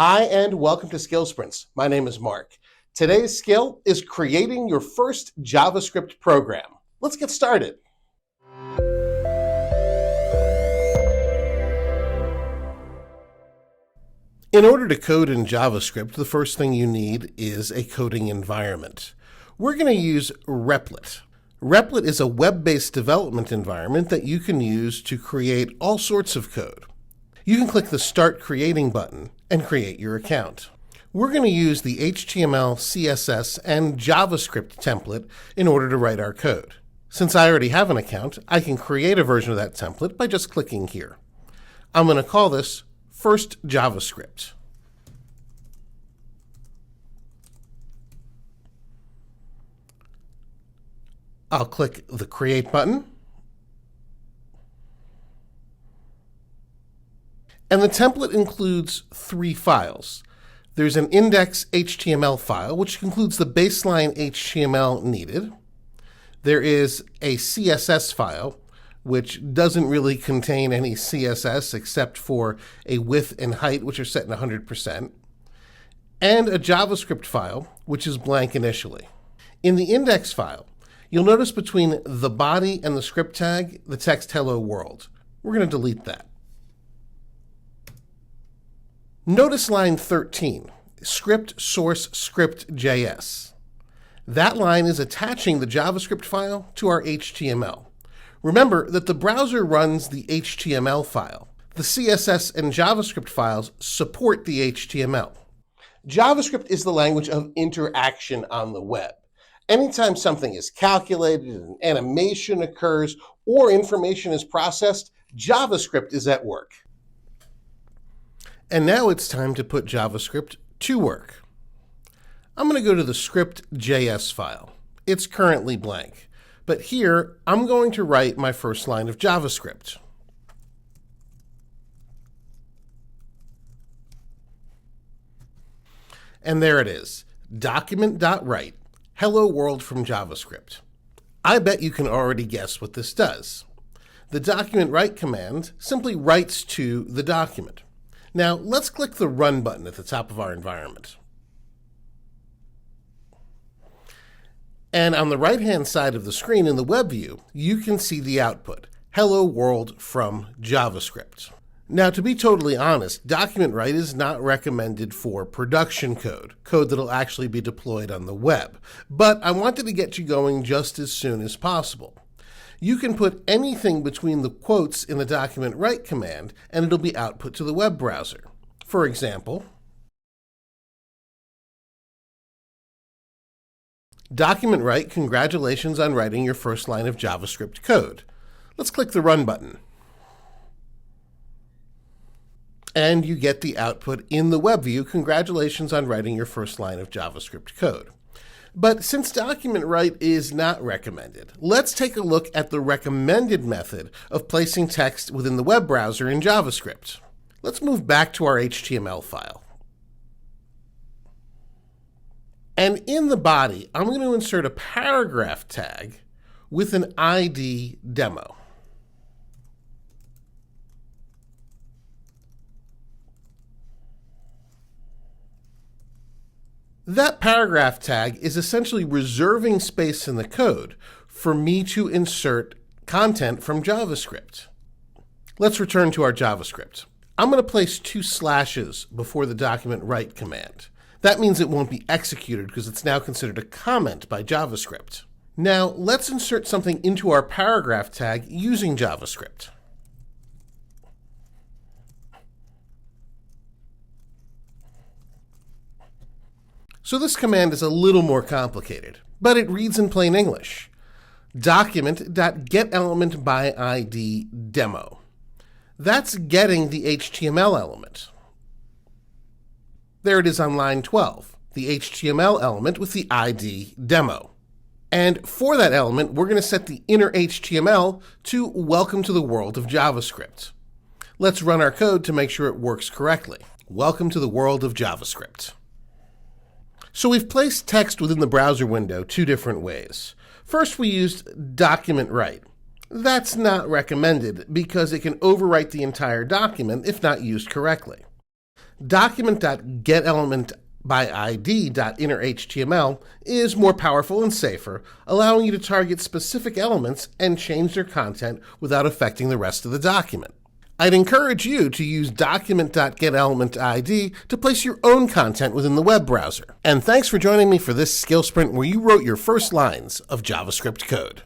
Hi, and welcome to Skill Sprints. My name is Mark. Today's skill is creating your first JavaScript program. Let's get started. In order to code in JavaScript, the first thing you need is a coding environment. We're going to use Replit. Replit is a web-based development environment that you can use to create all sorts of code. You can click the Start Creating button and create your account. We're going to use the HTML, CSS, and JavaScript template in order to write our code. Since I already have an account, I can create a version of that template by just clicking here. I'm going to call this First JavaScript. I'll click the Create button. And the template includes 3 files. There's an index.html file, which includes the baseline HTML needed. There is a CSS file, which doesn't really contain any CSS except for a width and height, which are set in 100%. And a JavaScript file, which is blank initially. In the index file, you'll notice between the body and the script tag, the text hello world. We're going to delete that. Notice line 13, script source script.js. That line is attaching the JavaScript file to our HTML. Remember that the browser runs the HTML file. The CSS and JavaScript files support the HTML. JavaScript is the language of interaction on the web. Anytime something is calculated, an animation occurs, or information is processed, JavaScript is at work. And now it's time to put JavaScript to work. I'm going to go to the script.js file. It's currently blank, but here I'm going to write my first line of JavaScript. And there it is, document.write, hello world from JavaScript. I bet you can already guess what this does. The document.write command simply writes to the document. Now, let's click the Run button at the top of our environment. And on the right-hand side of the screen in the web view, you can see the output, Hello World from JavaScript. Now, to be totally honest, document.write is not recommended for production code that'll actually be deployed on the web. But I wanted to get you going just as soon as possible. You can put anything between the quotes in the document.write command, and it'll be output to the web browser. For example, document.write, congratulations on writing your first line of JavaScript code. Let's click the Run button. And you get the output in the web view, congratulations on writing your first line of JavaScript code. But since document.write is not recommended, let's take a look at the recommended method of placing text within the web browser in JavaScript. Let's move back to our HTML file. And in the body, I'm going to insert a paragraph tag with an ID demo. That paragraph tag is essentially reserving space in the code for me to insert content from JavaScript. Let's return to our JavaScript. I'm going to place 2 slashes before the document.write command. That means it won't be executed because it's now considered a comment by JavaScript. Now let's insert something into our paragraph tag using JavaScript. So this command is a little more complicated, but it reads in plain English. Document.getElementById demo. That's getting the HTML element. There it is on line 12, the HTML element with the ID demo. And for that element, we're going to set the inner HTML to welcome to the world of JavaScript. Let's run our code to make sure it works correctly. Welcome to the world of JavaScript. So we've placed text within the browser window 2 different ways. First, we used document.write. That's not recommended because it can overwrite the entire document if not used correctly. Document.getElementById.innerHTML is more powerful and safer, allowing you to target specific elements and change their content without affecting the rest of the document. I'd encourage you to use document.getElementId to place your own content within the web browser. And thanks for joining me for this skill sprint where you wrote your first lines of JavaScript code.